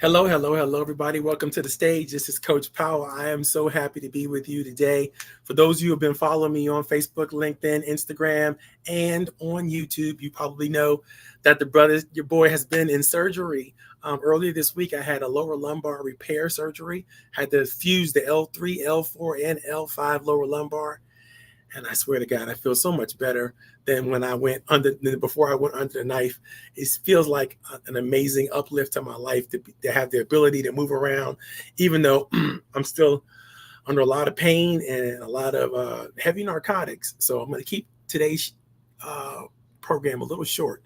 Hello, hello, hello, everybody. Welcome to the stage. This is Coach Powell. I am so happy to be with you today. For those of you who have been following me on Facebook, LinkedIn, Instagram, and on YouTube, you probably know that your boy has been in surgery. Earlier this week, I had a lower lumbar repair surgery, had to fuse the L3, L4, and L5 lower lumbar. And I swear to God, I feel so much better than before I went under the knife. It feels like an amazing uplift to my life to have the ability to move around, even though I'm still under a lot of pain and a lot of heavy narcotics. So I'm going to keep today's program a little short.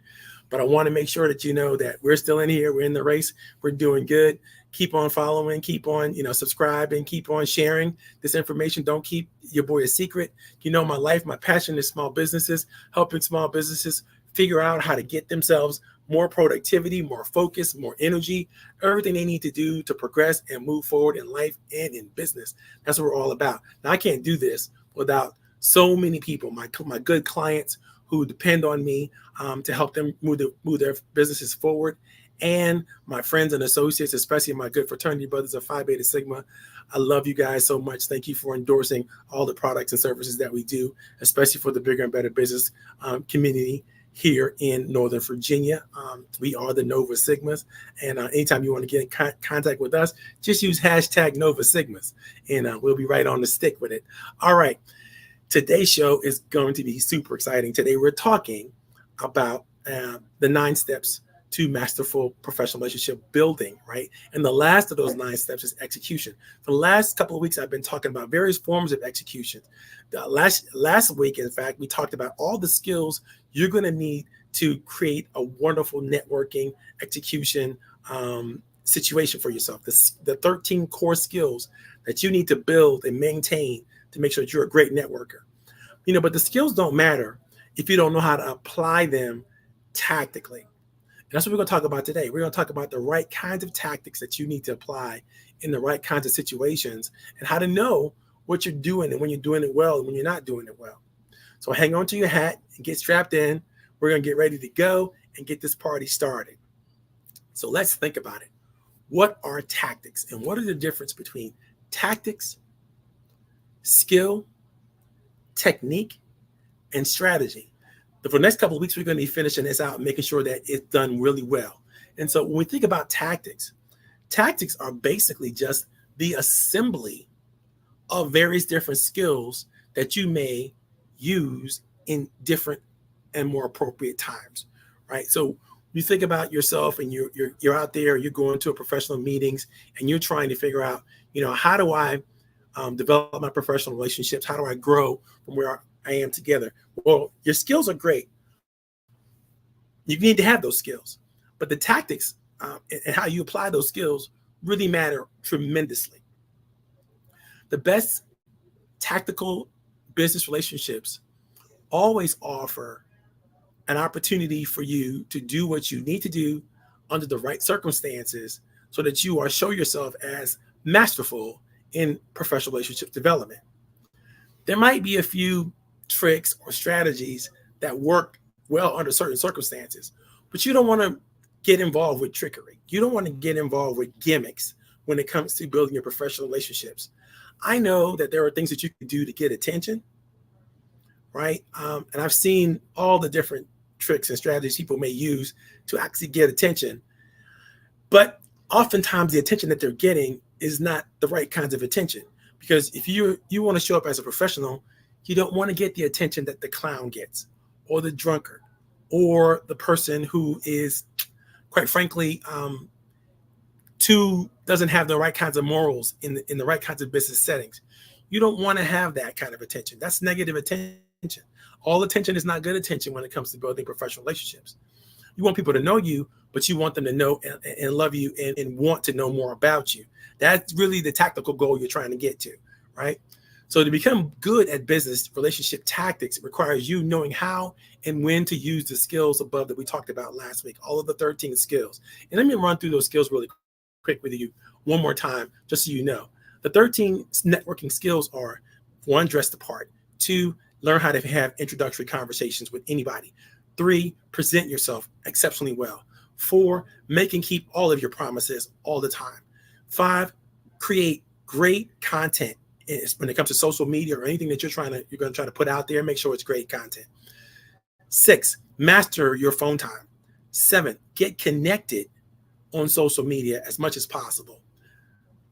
But I want to make sure that you know that we're still in here. We're in the race. We're doing good. Keep on following. Keep on, subscribing. Keep on sharing this information. Don't keep your boy a secret. You know, my life, my passion is small businesses, helping small businesses figure out how to get themselves more productivity, more focus, more energy, everything they need to do to progress and move forward in life and in business. That's what we're all about. Now, I can't do this without so many people, my good clients who depend on me to help them move their businesses forward, and my friends and associates, especially my good fraternity brothers of Phi Beta Sigma. I love you guys so much. Thank you for endorsing all the products and services that we do, especially for the bigger and better business community here in Northern Virginia. We are the Nova Sigmas, and anytime you want to get in contact with us, just use hashtag Nova Sigmas, and we'll be right on the stick with it. All right. Today's show is going to be super exciting. Today, we're talking about the 9 steps to masterful professional relationship building, right? And the last of those 9 steps is execution. For the last couple of weeks, I've been talking about various forms of execution. Last week, in fact, we talked about all the skills you're going to need to create a wonderful networking execution situation for yourself. The 13 core skills that you need to build and maintain to make sure that you're a great networker. But the skills don't matter if you don't know how to apply them tactically. And that's what we're going to talk about today. We're going to talk about the right kinds of tactics that you need to apply in the right kinds of situations, and how to know what you're doing and when you're doing it well and when you're not doing it well. So hang on to your hat and get strapped in. We're going to get ready to go and get this party started. So let's think about it. What are tactics, and what are the difference between tactics, skill, technique, and strategy? For the next couple of weeks, we're going to be finishing this out, making sure that it's done really well. And so when we think about tactics are basically just the assembly of various different skills that you may use in different and more appropriate times, right? So you think about yourself, and you're out there, you're going to a professional meetings, and you're trying to figure out, how do I develop my professional relationships? How do I grow from where I am together? Well, your skills are great. You need to have those skills, but the tactics and how you apply those skills really matter tremendously. The best tactical business relationships always offer an opportunity for you to do what you need to do under the right circumstances, so that you show yourself as masterful in professional relationship development. There might be a few tricks or strategies that work well under certain circumstances, but you don't want to get involved with trickery. You don't want to get involved with gimmicks when it comes to building your professional relationships. I know that there are things that you can do to get attention, right? And I've seen all the different tricks and strategies people may use to actually get attention. But oftentimes the attention that they're getting is not the right kinds of attention, because if you want to show up as a professional, you don't want to get the attention that the clown gets, or the drunkard, or the person who is, quite frankly, doesn't have the right kinds of morals in the right kinds of business settings. You don't want to have that kind of attention. That's negative attention. All attention is not good attention when it comes to building professional relationships. You want people to know you, but you want them to know and love you and want to know more about you. That's really the tactical goal you're trying to get to, right? So to become good at business relationship tactics, it requires you knowing how and when to use the skills above that we talked about last week, all of the 13 skills. And let me run through those skills really quick with you one more time, just so you know. The 13 networking skills are: one, dress the part; two, learn how to have introductory conversations with anybody; three, present yourself exceptionally well; four, make and keep all of your promises all the time; five, create great content. When it comes to social media or anything that you're going to try to put out there, make sure it's great content. Six, master your phone time. Seven, get connected on social media as much as possible.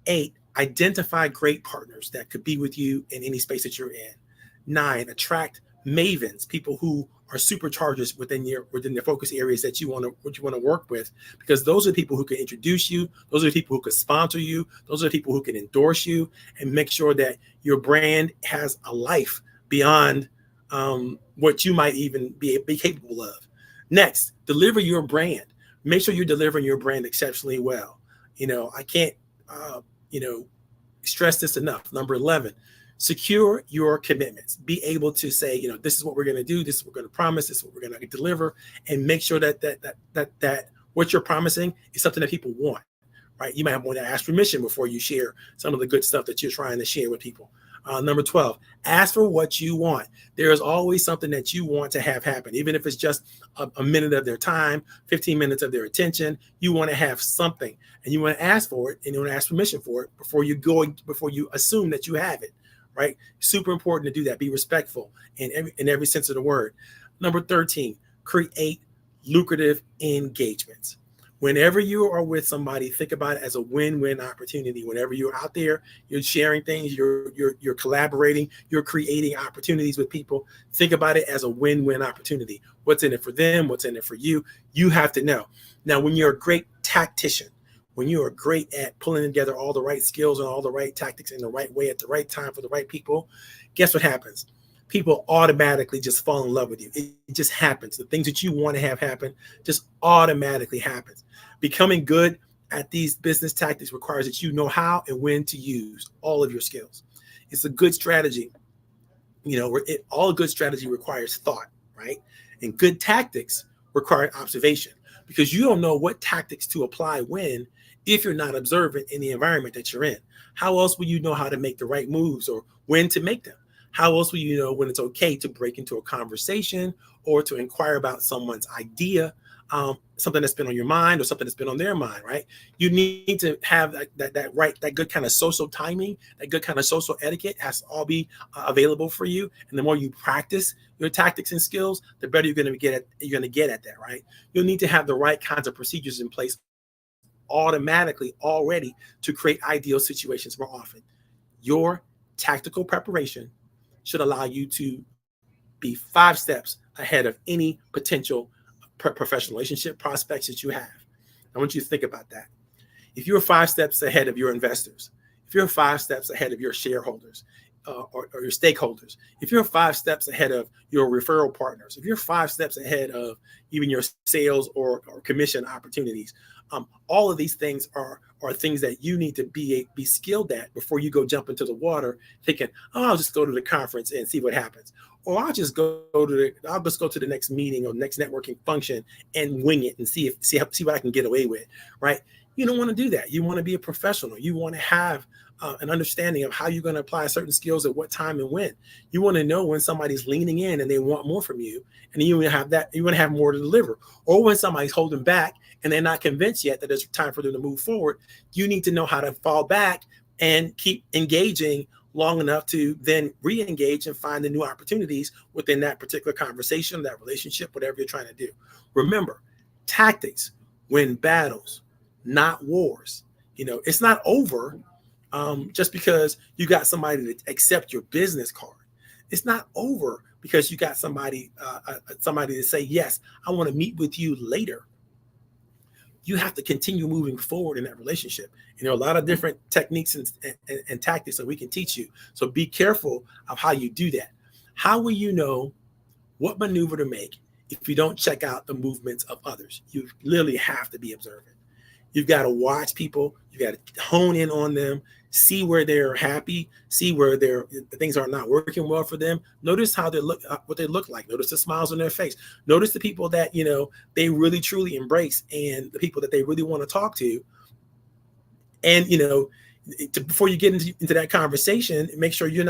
Eight, identify great partners that could be with you in any space that you're in. Nine, attract mavens, people who are superchargers within the focus areas that you want to work with, because those are the people who can introduce you, those are the people who can sponsor you, those are the people who can endorse you and make sure that your brand has a life beyond what you might even be capable of. Next, deliver your brand. Make sure you're delivering your brand exceptionally well. I can't stress this enough. Number 11, secure your commitments. Be able to say, this is what we're going to do, this is what we're going to promise, this is what we're going to deliver, and make sure that what you're promising is something that people want, right? You might want to ask permission before you share some of the good stuff that you're trying to share with people. Number 12, ask for what you want. There is always something that you want to have happen, even if it's just a minute of their time, 15 minutes of their attention. You want to have something, and you want to ask for it, and you want to ask permission for it before you assume that you have it, right? Super important to do that. Be respectful in every sense of the word. Number 13, create lucrative engagements. Whenever you are with somebody, think about it as a win-win opportunity. Whenever you're out there, you're sharing things, you're collaborating, you're creating opportunities with people. Think about it as a win-win opportunity. What's in it for them? What's in it for you? You have to know. Now, when you're a great tactician, when you are great at pulling together all the right skills and all the right tactics in the right way at the right time for the right people, guess what happens? People automatically just fall in love with you. It just happens. The things that you want to have happen just automatically happens. Becoming good at these business tactics requires that you know how and when to use all of your skills. It's a good strategy. All good strategy requires thought, right? And good tactics require observation, because you don't know what tactics to apply when, if you're not observant in the environment that you're in. How else will you know how to make the right moves or when to make them? How else will you know when it's okay to break into a conversation or to inquire about someone's idea, something that's been on your mind or something that's been on their mind, right? You need to have that good kind of social timing, that good kind of social etiquette has to all be available for you. And the more you practice your tactics and skills, the better you're going to get at that, right? You'll need to have the right kinds of procedures in place automatically already to create ideal situations more often. Your tactical preparation should allow you to be 5 steps ahead of any potential professional relationship prospects that you have. I want you to think about that. If you're 5 steps ahead of your investors, if you're 5 steps ahead of your shareholders or your stakeholders, if you're 5 steps ahead of your referral partners, if you're 5 steps ahead of even your sales or commission opportunities, all of these things are things that you need to be skilled at before you go jump into the water thinking, oh, I'll just go to the conference and see what happens. Or I'll just go to the next meeting or next networking function and wing it and see what I can get away with, right? You don't want to do that. You want to be a professional. You want to have an understanding of how you're going to apply certain skills at what time and when. You want to know when somebody's leaning in and they want more from you, and you want to have that. You want to have more to deliver. Or when somebody's holding back and they're not convinced yet that it's time for them to move forward, you need to know how to fall back and keep engaging long enough to then re-engage and find the new opportunities within that particular conversation, that relationship, whatever you're trying to do. Remember, tactics win battles, not wars. It's not over just because you got somebody to accept your business card. It's not over because you got somebody to say, yes, I want to meet with you later. You have to continue moving forward in that relationship. There are a lot of different techniques and tactics that we can teach you. So be careful of how you do that. How will you know what maneuver to make if you don't check out the movements of others. You literally have to be observant. You've got to watch people. You got to hone in on them, see where they're happy, see where things are not working well for them. Notice how what they look like. Notice the smiles on their face. Notice the people that, they really truly embrace, and the people that they really want to talk to. And, before you get into that conversation, make sure you're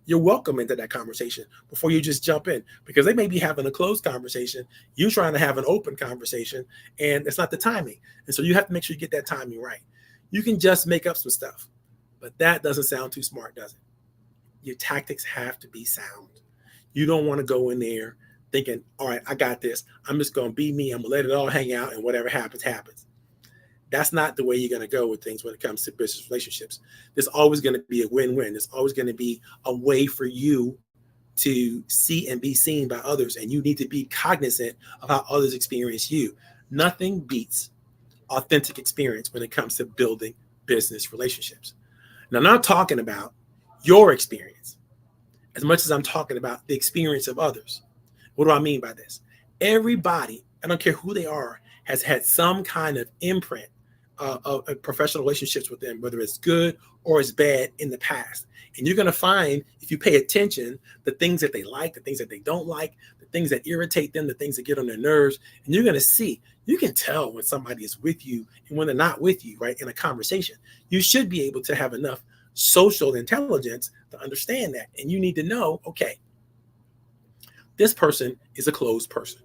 welcome into that conversation before you just jump in, because they may be having a closed conversation. You're trying to have an open conversation, and it's not the timing. And so you have to make sure you get that timing right. You can just make up some stuff, but that doesn't sound too smart, does it? Your tactics have to be sound. You don't want to go in there thinking, all right, I got this. I'm just going to be me. I'm going to let it all hang out, and whatever happens, happens. That's not the way you're going to go with things when it comes to business relationships. There's always going to be a win-win. There's always going to be a way for you to see and be seen by others, and you need to be cognizant of how others experience you. Nothing beats authentic experience when it comes to building business relationships. Now, I'm not talking about your experience as much as I'm talking about the experience of others. What do I mean by this? Everybody, I don't care who they are, has had some kind of imprint of professional relationships with them, whether it's good or it's bad in the past. And you're going to find, if you pay attention, the things that they like, the things that they don't like, the things that irritate them, the things that get on their nerves. And you're going to see, you can tell when somebody is with you and when they're not with you, right, in a conversation. You should be able to have enough social intelligence to understand that. And you need to know, okay, this person is a closed person.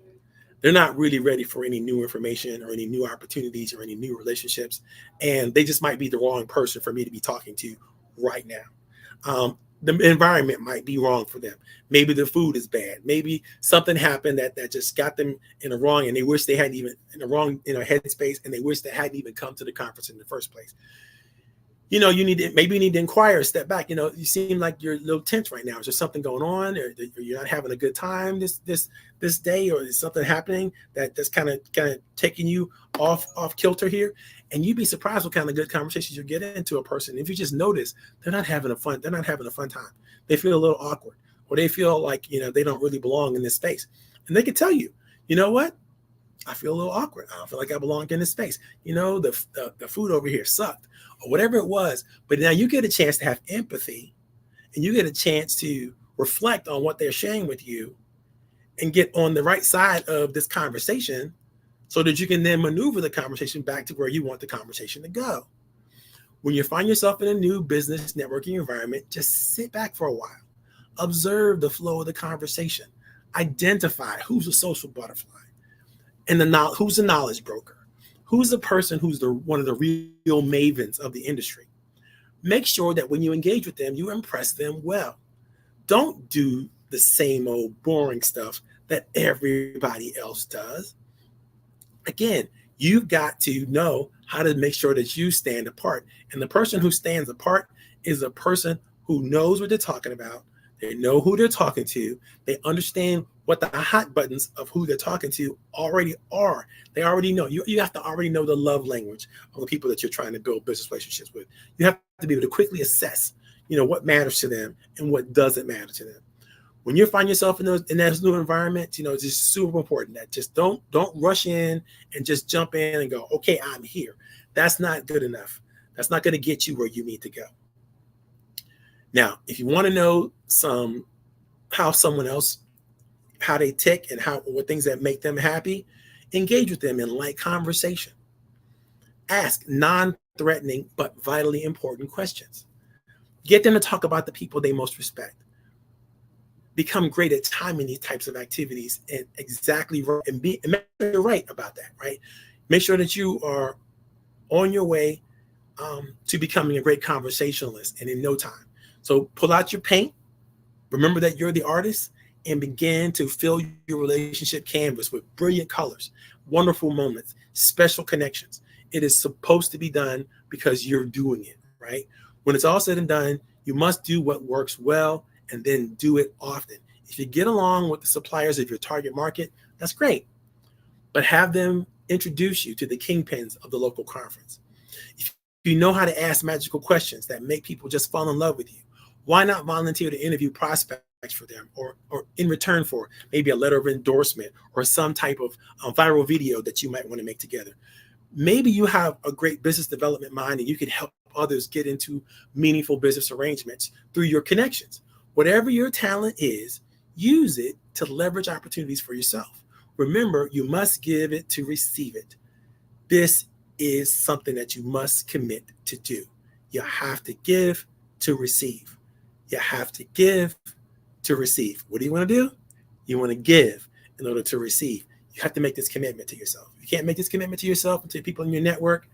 They're not really ready for any new information or any new opportunities or any new relationships. And they just might be the wrong person for me to be talking to right now. The environment might be wrong for them. Maybe the food is bad. Maybe something happened that just got them in the wrong, and they wish they hadn't even in the wrong headspace, and they wish they hadn't even come to the conference in the first place. You need to inquire, step back. You seem like you're a little tense right now. Is there something going on, or you're not having a good time this day, or is something happening that's kind of taking you off kilter here? And you'd be surprised what kind of good conversations you get into a person if you just notice they're not having a fun time. They feel a little awkward, or they feel like they don't really belong in this space, and they can tell you, you know what? I feel a little awkward. I don't feel like I belong in this space. The food over here sucked, or whatever it was. But now you get a chance to have empathy, and you get a chance to reflect on what they're sharing with you and get on the right side of this conversation so that you can then maneuver the conversation back to where you want the conversation to go. When you find yourself in a new business networking environment, just sit back for a while. Observe the flow of the conversation. Identify who's a social butterfly. And who's the knowledge broker? Who's the person who's one of the real mavens of the industry? Make sure that when you engage with them, you impress them well. Don't do the same old boring stuff that everybody else does. Again, you've got to know how to make sure that you stand apart. And the person who stands apart is a person who knows what they're talking about. They know who they're talking to. They understand what the hot buttons of who they're talking to already are. They already know. You have to already know the love language of the people that you're trying to build business relationships with. You have to be able to quickly assess, what matters to them and what doesn't matter to them. When you find yourself in that new environment, it's just super important that just don't rush in and just jump in and go, okay, I'm here. That's not good enough. That's not going to get you where you need to go. Now, if you want to know how someone else, how they tick and what things that make them happy, engage with them in light conversation. Ask non-threatening but vitally important questions. Get them to talk about the people they most respect. Become great at timing these types of activities and exactly right, and make sure you're right about that, right? Make sure that you are on your way to becoming a great conversationalist and in no time. So pull out your paint. Remember that you're the artist, and begin to fill your relationship canvas with brilliant colors, wonderful moments, special connections. It is supposed to be done because you're doing it, right? When it's all said and done, you must do what works well and then do it often. If you get along with the suppliers of your target market, that's great. But have them introduce you to the kingpins of the local conference. If you know how to ask magical questions that make people just fall in love with you, why not volunteer to interview prospects for them, or in return for maybe a letter of endorsement or some type of viral video that you might want to make together. Maybe you have a great business development mind and you can help others get into meaningful business arrangements through your connections. Whatever your talent is, use it to leverage opportunities for yourself. Remember, you must give it to receive it. This is something that you must commit to do. You have to give to receive. You have to give to receive. What do you want to do? You want to give in order to receive. You have to make this commitment to yourself. If you can't make this commitment to yourself and to people in your network,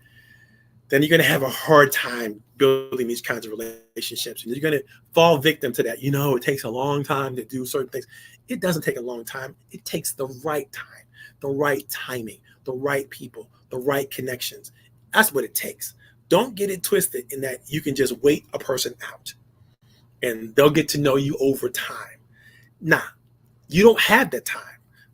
then you're going to have a hard time building these kinds of relationships. And you're going to fall victim to that. It takes a long time to do certain things. It doesn't take a long time. It takes the right time, the right timing, the right people, the right connections. That's what it takes. Don't get it twisted in that you can just wait a person out and they'll get to know you over time. Nah, you don't have that time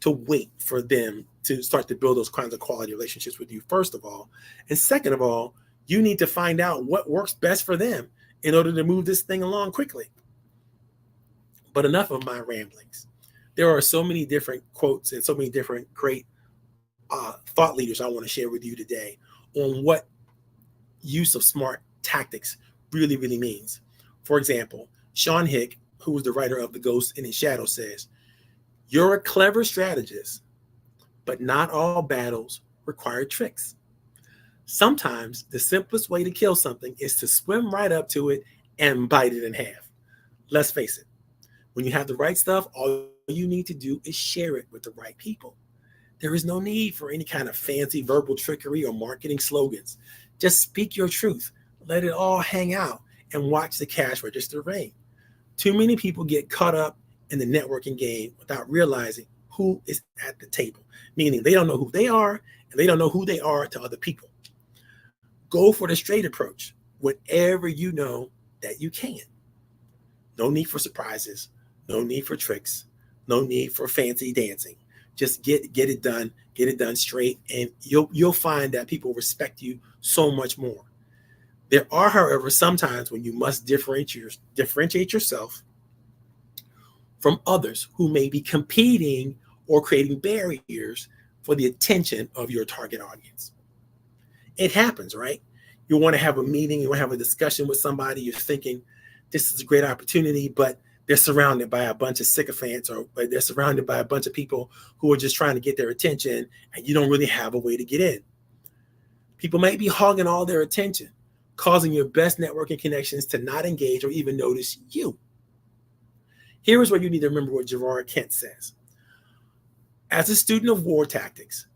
to wait for them to start to build those kinds of quality relationships with you, first of all. And second of all, you need to find out what works best for them in order to move this thing along quickly. But enough of my ramblings. There are so many different quotes and so many different great thought leaders I want to share with you today on what use of smart tactics really, really means. For example, Sean Hick, who was the writer of The Ghost in His Shadow, says, "You're a clever strategist, but not all battles require tricks. Sometimes the simplest way to kill something is to swim right up to it and bite it in half." Let's face it, when you have the right stuff, all you need to do is share it with the right people. There is no need for any kind of fancy verbal trickery or marketing slogans. Just speak your truth, let it all hang out, and watch the cash register ring. Too many people get caught up in the networking game without realizing who is at the table, meaning they don't know who they are and they don't know who they are to other people. Go for the straight approach whenever you know that you can. No need for surprises, no need for tricks, no need for fancy dancing. Just get it done straight, and you'll find that people respect you so much more. There are, however, sometimes when you must differentiate yourself from others who may be competing or creating barriers for the attention of your target audience. It happens, right? You want to have a meeting, you want to have a discussion with somebody, you're thinking this is a great opportunity, but they're surrounded by a bunch of sycophants, or they're surrounded by a bunch of people who are just trying to get their attention, and you don't really have a way to get in. People might be hogging all their attention, causing your best networking connections to not engage or even notice you. Here is where you need to remember what Gerard Kent says. As a student of war tactics,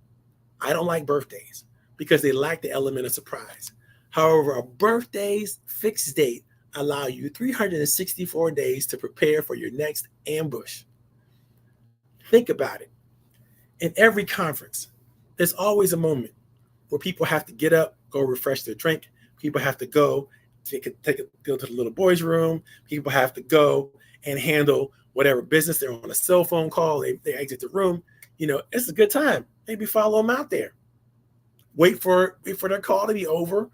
I don't like birthdays because they lack the element of surprise. However, a birthday's fixed date allow you 364 days to prepare for your next ambush. Think about it. In every conference, there's always a moment where people have to get up, go refresh their drink. People have to go go to the little boys' room. People have to go and handle whatever business. They're on a cell phone call. They exit the room. It's a good time. Maybe follow them out there. Wait for their call to be over.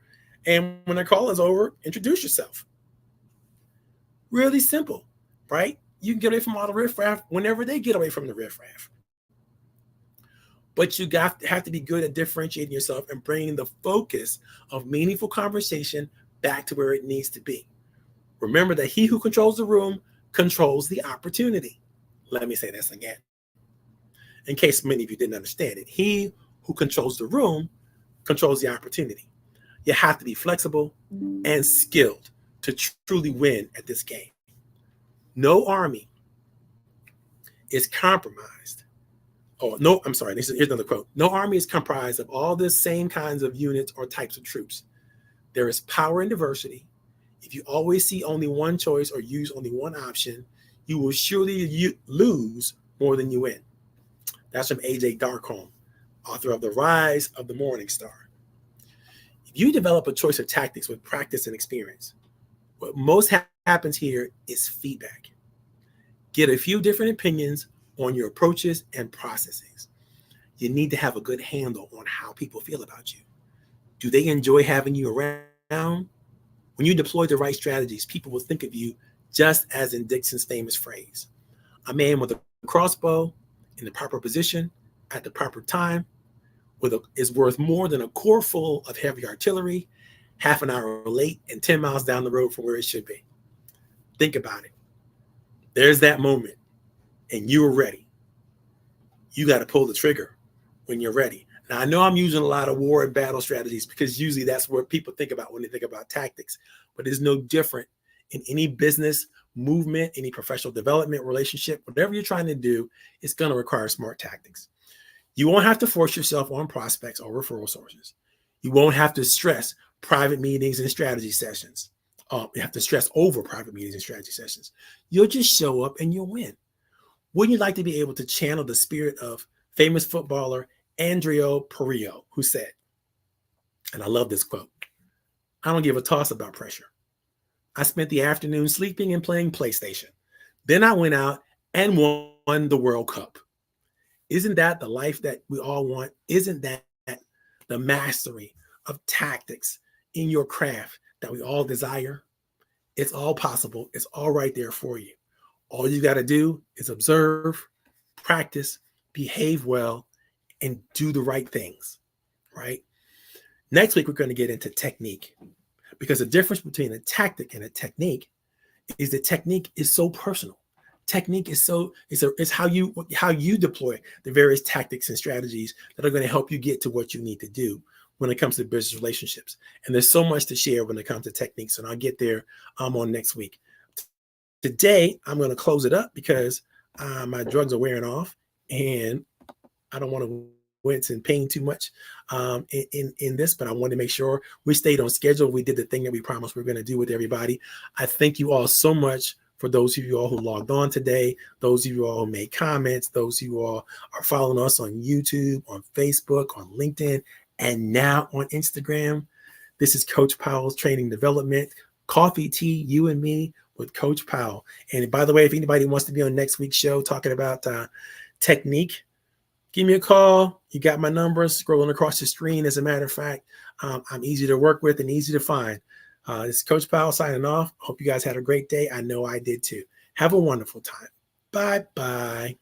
And when their call is over, introduce yourself. Really simple, right? You can get away from all the riffraff whenever they get away from the riffraff. But you have to be good at differentiating yourself and bringing the focus of meaningful conversation back to where it needs to be. Remember that he who controls the room controls the opportunity. Let me say this again, in case many of you didn't understand it. He who controls the room controls the opportunity. You have to be flexible and skilled to truly win at this game. No army is compromised. Oh, no, I'm sorry. Here's another quote. No army is comprised of all the same kinds of units or types of troops. There is power in diversity. If you always see only one choice or use only one option, you will surely lose more than you win. That's from A.J. Darkholm, author of The Rise of the Morning Star. If you develop a choice of tactics with practice and experience, what most happens here is feedback. Get a few different opinions on your approaches and processes. You need to have a good handle on how people feel about you. Do they enjoy having you around? When you deploy the right strategies, people will think of you just as in Dixon's famous phrase, A man with a crossbow in the proper position at the proper time is worth more than a corps full of heavy artillery, half an hour late and 10 miles down the road from where it should be. Think about it. There's that moment, and you were ready. You got to pull the trigger when you're ready. Now, I know I'm using a lot of war and battle strategies because usually that's what people think about when they think about tactics, but it's no different in any business movement, any professional development, relationship, whatever you're trying to do, it's going to require smart tactics. You won't have to force yourself on prospects or referral sources. You won't have to stress private meetings and strategy sessions. You have to stress over private meetings and strategy sessions. You'll just show up and you'll win. Wouldn't you like to be able to channel the spirit of famous footballer Andrea Perillo, who said, and I love this quote, "I don't give a toss about pressure. I spent the afternoon sleeping and playing PlayStation. Then I went out and won the World Cup." Isn't that the life that we all want? Isn't that the mastery of tactics in your craft that we all desire? It's all possible. It's all right there for you. All you got to do is observe, practice, behave well, and do the right things, right? Next week, we're going to get into technique, because the difference between a tactic and a technique is that technique is so personal. Technique is it's how you deploy the various tactics and strategies that are going to help you get to what you need to do when it comes to business relationships. And there's so much to share when it comes to techniques, and I'll get there on next week. Today, I'm going to close it up because my drugs are wearing off, and I don't want to wince and pain too much in this, but I wanted to make sure we stayed on schedule. We did the thing that we promised we were going to do with everybody. I thank you all so much for those of you all who logged on today, those of you all who made comments, those of you all are following us on YouTube, on Facebook, on LinkedIn, and now on Instagram. This is Coach Powell's Training Development, Coffee, Tea, You and Me with Coach Powell. And by the way, if anybody wants to be on next week's show talking about technique, give me a call. You got my numbers scrolling across the screen. As a matter of fact, I'm easy to work with and easy to find. This is Coach Powell signing off. Hope you guys had a great day. I know I did too. Have a wonderful time. Bye-bye.